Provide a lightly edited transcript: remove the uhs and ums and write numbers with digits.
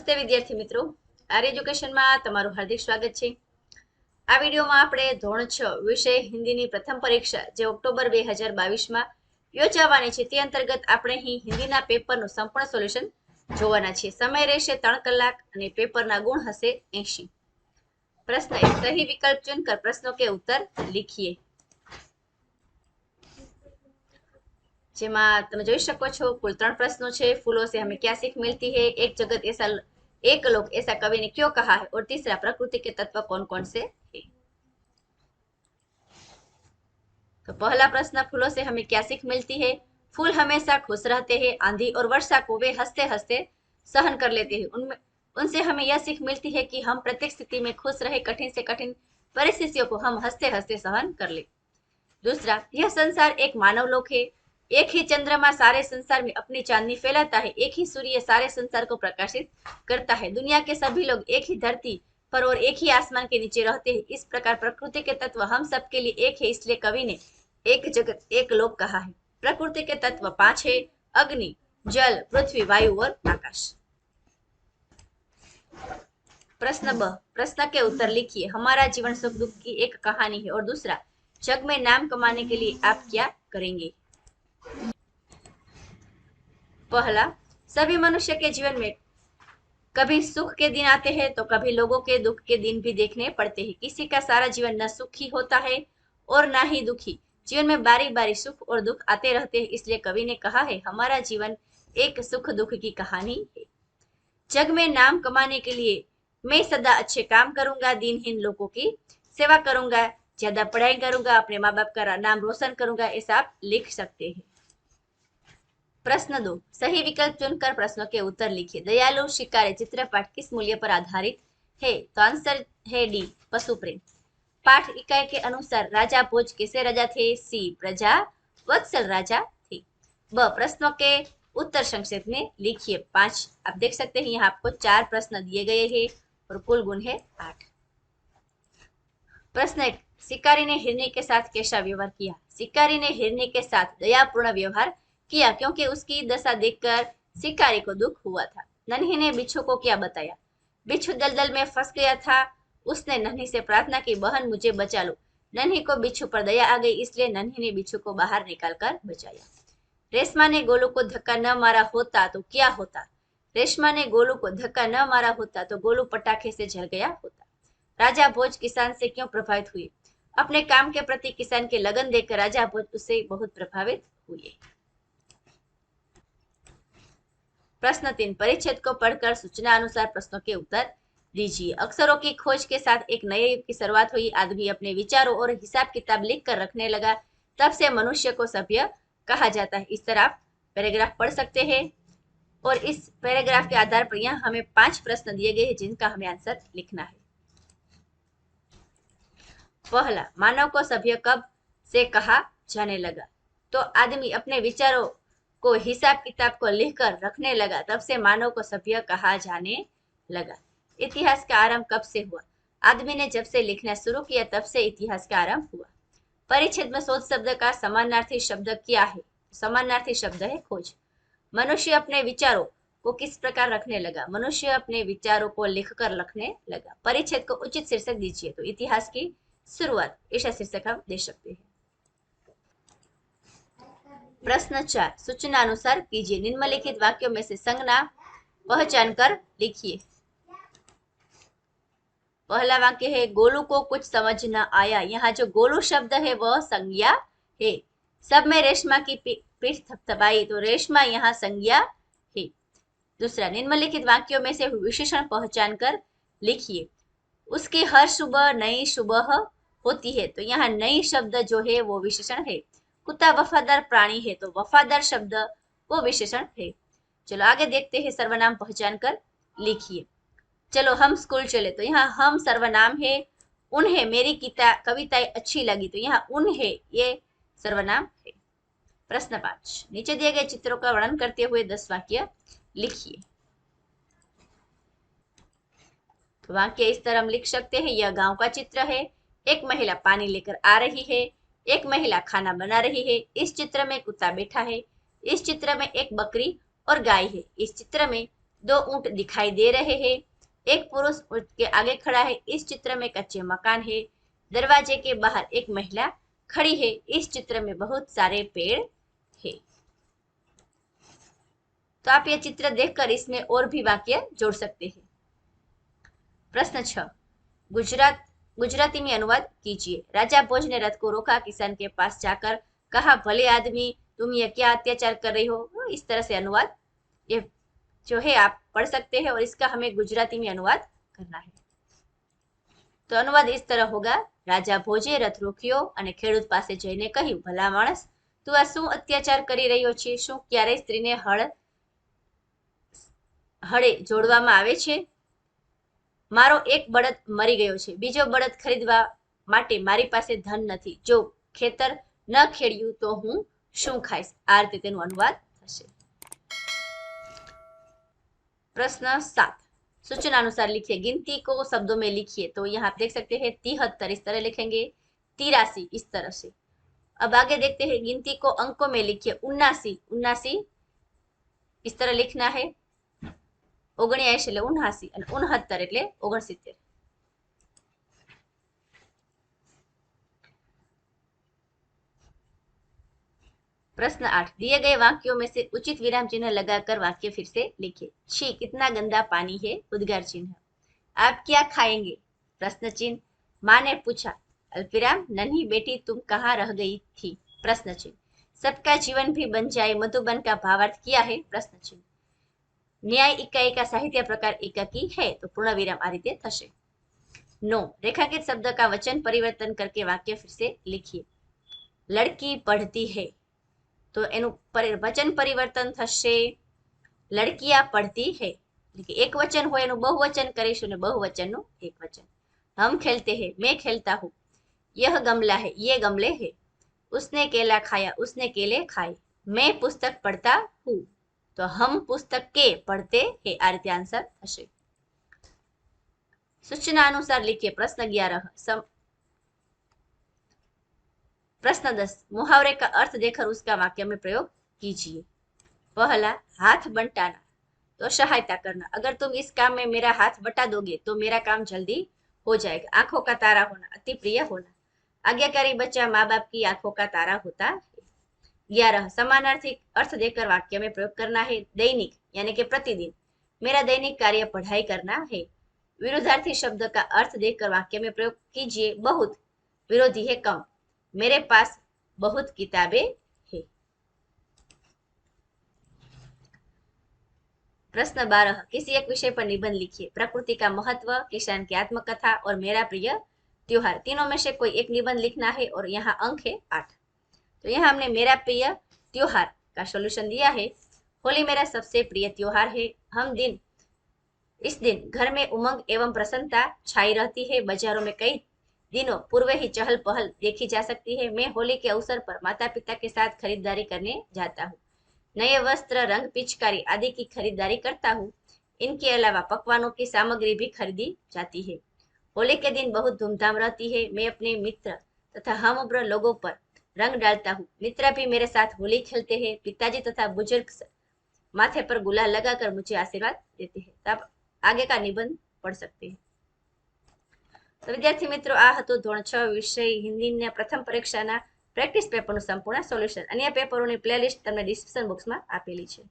નમસ્તે વિદ્યાર્થી મિત્રો, આર એજ્યુકેશનમાં તમારું હાર્દિક સ્વાગત છે। આ વિડીયોમાં આપણે ધોરણ 6 વિષય હિન્દીની પ્રથમ પરીક્ષા જે ઓક્ટોબર 2022માં યોજાવાની છે તે અંતર્ગત આપણે અહીં હિન્દીના પેપરનું સંપૂર્ણ સોલ્યુશન જોવાના છીએ। સમય રહેશે 3 કલાક અને પેપરના ગુણ હશે 80। प्रश्न 1, सही विकल्प चुनकर प्रश्नों के उत्तर लिखिए। જેમાં તમે જોઈ શકો છો કુલ 3 પ્રશ્નો છે। फूलों से हमें क्या सीख मिलती है, एक जगत ऐसा एक लोग ऐसा कवि ने क्यों कहा है, और तीसरा प्रकृति के तत्व कौन कौन से है। तो पहला प्रश्न, फूलों से हमें क्या सीख मिलती है। फूल हमेशा खुश रहते हैं, आंधी और वर्षा को वे हंसते हंसते सहन कर लेते हैं। उनमें उनसे हमें यह सीख मिलती है कि हम प्रत्येक स्थिति में खुश रहे, कठिन से कठिन परिस्थितियों को हम हंसते हंसते सहन कर ले। दूसरा, यह संसार एक मानव लोक है, एक ही चंद्रमा सारे संसार में अपनी चांदनी फैलाता है, एक ही सूर्य सारे संसार को प्रकाशित करता है। दुनिया के सभी लोग एक ही धरती पर और एक ही आसमान के नीचे रहते हैं। इस प्रकार प्रकृति के तत्व हम सबके लिए एक है, इसलिए कवि ने एक जगत एक लोक कहा है। प्रकृति के तत्व 5 है, अग्नि, जल, पृथ्वी, वायु और आकाश। प्रश्न ब, प्रश्न के उत्तर लिखिए। हमारा जीवन सुख दुख की एक कहानी है, और दूसरा, जग में नाम कमाने के लिए आप क्या करेंगे। पहला, सभी मनुष्य के जीवन में कभी सुख के दिन आते हैं तो कभी लोगों के दुख के दिन भी देखने पड़ते हैं। किसी का सारा जीवन न सुखी होता है और ना ही दुखी। जीवन में बारी बारी सुख और दुख आते रहते हैं, इसलिए कवि ने कहा है हमारा जीवन एक सुख दुख की कहानी है। जग में नाम कमाने के लिए मैं सदा अच्छे काम करूंगा, दीनहीन लोगों की सेवा करूंगा, ज्यादा पढ़ाई करूंगा, अपने माँ बाप का नाम रोशन करूंगा, ऐसा आप लिख सकते हैं। प्रश्न 2, सही विकल्प चुनकर प्रश्नों के उत्तर लिखिए। दयालु शिकारी चित्रपाठ किस मूल्य पर आधारित है। तो आंसर है डी, पशु प्रेम। पाठ इकाई के अनुसार राजा भोज कैसे राजा थे। सी, प्रजा वत्सल राजा थे। ब, प्रश्नों के उत्तर संक्षेप में लिखिए। 5 आप देख सकते हैं, यहाँ आपको 4 प्रश्न दिए गए हैं और कुल गुण है 8। प्रश्न 1, शिकारी ने हिरनी के साथ कैसा व्यवहार किया। शिकारी ने हिरनी के साथ दयापूर्ण व्यवहार किया, क्योंकि उसकी दशा देखकर शिकारी को दुख हुआ था। नन्ही ने बिच्छू को क्या बताया। बिच्छू दलदल में फंस गया था, उसने नन्ही से प्रार्थना की, बहन मुझे बचा लो। नन्ही को बिच्छू पर दया आ गई, इसलिए नन्ही ने बिच्छू को बाहर निकालकर बचाया। रेशमा ने गोलू को धक्का न मारा होता तो क्या होता। रेशमा ने गोलू को धक्का न मारा होता तो गोलू पटाखे से जल गया होता। राजा भोज किसान से क्यों प्रभावित हुए। अपने काम के प्रति किसान के लगन देखकर राजा भोज उससे बहुत प्रभावित हुए। प्रश्न 3, परिच्छेद को पढ़कर सूचना अनुसार प्रश्नों के उत्तर दीजिए। अक्षरों की खोज के साथ एक नए युग की शुरुआत हुई। आदमी अपने विचारों और हिसाब किताब लिख कर रखने लगा, तब से मनुष्य को सभ्य कहा जाता है। इस तरह आप पैराग्राफ पढ़ सकते हैं, और इस पैराग्राफ के आधार पर यहाँ हमें 5 प्रश्न दिए गए हैं जिनका हमें आंसर लिखना है। पहला, मानव को सभ्य कब से कहा जाने लगा। तो आदमी अपने विचारों को हिसाब किताब को लिखकर रखने लगा, तब से मानव को सभ्य कहा जाने लगा। इतिहास का आरंभ कब से हुआ। आदमी ने जब से लिखना शुरू किया तब से इतिहास का आरंभ हुआ। परिच्छेद में शोध शब्द का समानार्थी शब्द क्या है। समानार्थी शब्द है खोज। मनुष्य अपने विचारों को किस प्रकार रखने लगा। मनुष्य अपने विचारों को लिखकर रखने लगा। परिच्छेद को उचित शीर्षक दीजिए। तो इतिहास की शुरुआत, ऐसा शीर्षक हम दे सकते हैं। प्रश्न 4, सूचना अनुसार कीजिए। निम्नलिखित वाक्यों में से संज्ञा पहचान कर लिखिए। पहला वाक्य है गोलू को कुछ समझ न आया। यहाँ जो गोलू शब्द है वह संज्ञा है। सब में रेशमा की पीठ थपथपाई, तो रेशमा यहाँ संज्ञा है। दूसरा, निम्नलिखित वाक्यों में से विशेषण पहचान कर लिखिए। उसकी हर सुबह नई सुबह होती है, तो यहाँ नई शब्द जो है वो विशेषण है। कुत्ता वफादार प्राणी है, तो वफादार शब्द वो विशेषण है। चलो आगे देखते हैं। सर्वनाम पहचान कर लिखिए। चलो हम स्कूल चले, तो यहाँ हम सर्वनाम है। उन्हें मेरी कविताएं अच्छी लगी, तो यहाँ उन्हें ये सर्वनाम है। प्रश्न 5, नीचे दिए गए चित्रों का वर्णन करते हुए 10 वाक्य लिखिए। तो वाक्य इस तरह हम लिख सकते हैं। यह गांव का चित्र है। एक महिला पानी लेकर आ रही है। एक महिला खाना बना रही है। इस चित्र में कुत्ता बैठा है। इस चित्र में एक बकरी और गाय है। इस चित्र में दो ऊंट दिखाई दे रहे हैं। एक पुरुष ऊंट के आगे खड़ा है। इस चित्र में कच्चे मकान है। दरवाजे के बाहर एक महिला खड़ी है। इस चित्र में बहुत सारे पेड़ है। तो आप ये चित्र देखकर इसमें और भी वाक्य जोड़ सकते हैं। प्रश्न 6, गुजरात गुजराती में अनुवाद कीजिए। राजा भोज ने रथ को रोका, किसान के पास जाकर कहा, भले आदमी तुम ये क्या अत्याचार कर रही हो। इस तरह से अनुवाद ये जो है आप पढ़ सकते हैं और इसका हमें गुजराती में अनुवाद करना है। तो अनुवाद इस तरह होगा, राजा भोजे रथ રોક્યો અને ખેડૂત પાસે જઈને કહ્યું, ભલા માણસ, તું આ શું અત્યાચાર કરી રહ્યો છે? શું ક્યારેય સ્ત્રીને હળે જોડવામાં આવે છે? મારો એક બળદ મરી ગયો છે, બીજો બળદ ખરીદવા માટે મારી પાસે ધન નથી, જો ખેતર ન ખેડ્યું તો હું શું ખાઈશ? આ રીતે તેનું अनुवाद થશે। प्रश्न 7, सूचना अनुसार लिखिए। गिनती को शब्दों में लिखिए। तो यहाँ आप देख सकते हैं 73 इस तरह लिखेंगे, 83 इस तरह से। अब आगे देखते हैं, गिनती को अंकों में लिखिए। 79 इस तरह लिखना है। 79 એટલે 79 અને 69 એટલે 69। प्रश्न 8, दिए गए वाक्यों में से उचित विराम चिन्ह लगाकर वाक्य फिर से लिखिए। छी, कितना गंदा पानी है। उद्गार चिन्ह। आप क्या खाएंगे? प्रश्न चिन्ह। माँ ने पूछा। अल्पविराम, नन्ही बेटी तुम कहाँ रह गई थी? प्रश्न चिन्ह। सबका जीवन भी बन जाए मधुबन का भावार्थ किया है। प्रश्न चिन्ह। न्याय इकाई का साहित्य प्रकार एकाकी है। तो पूर्ण विराम आ रीते थशे। 9, रेखांकित शब्द का वचन परिवर्तन करके वाक्य फिर से लिखिए। लड़की पढ़ती है तो एनु वचन परिवर्तन थशे लड़कियां पढ़ती है। एक वचन हो एनु बहुवचन करीशुं ने बहुवचन नु एक वचन। हम खेलते हैं, मैं खेलता हूँ। यह गमला है, ये गमले है। उसने केला खाया, उसने केले खाए। मैं पुस्तक पढ़ता हूँ तो हम पुस्तक के पढ़ते हैं। आ रीते आंसर थशे। सूचना अनुसार लिखिए। प्रश्न 11, प्रश्न 10, मुहावरे का अर्थ देकर उसका वाक्य में प्रयोग कीजिए। पहला, हाथ बंटाना तो सहायता करना। अगर तुम इस काम में मेरा हाथ बटा दोगे तो मेरा काम जल्दी हो जाएगा। आंखों का तारा होना, अति प्रिय होना। आज्ञाकारी बच्चा माँ बाप की आंखों का तारा होता है। 11, समानार्थी अर्थ देकर वाक्य में प्रयोग करना है। दैनिक यानी कि प्रतिदिन। मेरा दैनिक कार्य पढ़ाई करना है। विरोधार्थी शब्द का अर्थ देकर वाक्य में प्रयोग कीजिए। बहुत विरोधी है कम। मेरे पास बहुत किताबें है। प्रश्न 12, किसी एक विषय पर निबंध लिखिए। प्रकृति का महत्व, किसान की आत्मकथा और मेरा प्रिय त्योहार। तीनों में से कोई एक निबंध लिखना है और यहाँ अंक है 8। तो यहाँ हमने मेरा प्रिय त्योहार का सॉल्यूशन दिया है। होली मेरा सबसे प्रिय त्योहार है। इस दिन घर में उमंग एवं प्रसन्नता छाई रहती है। बाजारों में कई दिनों पूर्व ही चहल पहल देखी जा सकती है। मैं होली के अवसर पर माता पिता के साथ खरीदारी करने जाता हूँ। नए वस्त्र, रंग, पिचकारी आदि की खरीदारी करता हूँ। इनके अलावा पकवानों की सामग्री भी खरीदी जाती है। होली के दिन बहुत धूमधाम रहती है। मैं अपने मित्र तथा हम उम्र लोगों पर रंग डालता हूँ। मित्र भी मेरे साथ होली खेलते हैं। पिताजी तथा बुजुर्ग माथे पर गुलाल लगाकर मुझे आशीर्वाद देते हैं। तो आप आगे का निबंध पढ़ सकते हैं। तो विद्यार्थी मित्रों, आ हतुं ધોરણ 6 વિષય હિન્દીના પ્રથમ પરીક્ષાના પ્રેક્ટિસ પેપરનું સંપૂર્ણ સોલ્યુશન। અન્ય પેપરોની પ્લેલિસ્ટ તમને ડિસ્ક્રિપ્શન બોક્સમાં આપેલી છે।